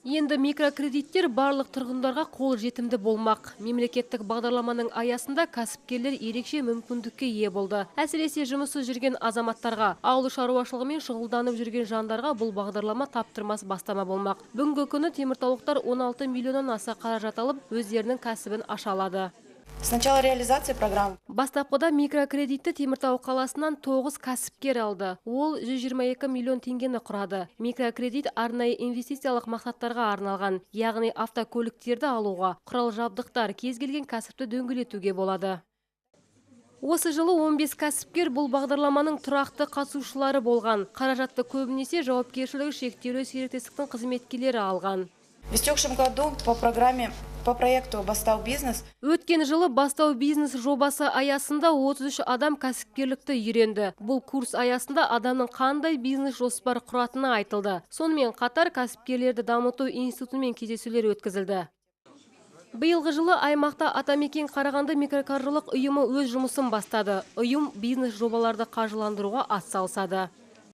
Енді микрокредиттер барлық тұрғындарға қол жетімді болмақ. Мемлекеттік бағдарламаның аясында кәсіпкерлер ерекше мүмкіндікке ие болды. Әсіресе жұмыссыз жүрген азаматтарға, ауыл шаруашылығымен шұғылданып жүрген жандарға бұл бағдарлама таптырмас бастама болмақ. Бүгінгі күні теміртаулықтар 16 миллионнан аса қаражат алып, өздерінің кәсібін аша алады. С начала реализации программы Бастапқыда микрокредитті Теміртау қаласынан 9 кәсіпкер алды. Ол 122 миллион теңгені құрады. Микрокредит арнайы инвестициялық мақсаттарға арналған, яғни автокөліктерді алуға, құрал жабдықтар, кез келген кәсіпті дөңгелетуге болады. Осы жылы 15 кәсіпкер бұл бағдарламаның тұрақты қатысушылары болған. Қаражатты көбінесе жауапкершілігі шектеулі серіктестіктің қызметкерлері алған. в истекшем году по проекту «Бастау бизнес» Өткен жылы бастау бизнес жобасы аясында 33 адам кәсіпкерлікті үйренді. Бұл курс аясында адамның қандай бизнес жоспар құратыны айтылды. Сонымен қатар кәсіпкерлерді дамыту институтымен кездесулер өткізілді. Биылғы жылы аймақта Атамекен Қарағанды микроқаржылық ұйымы өз жұмысын бастады. Ұйым бизнес жобаларды қаржыландыруға атсалысады.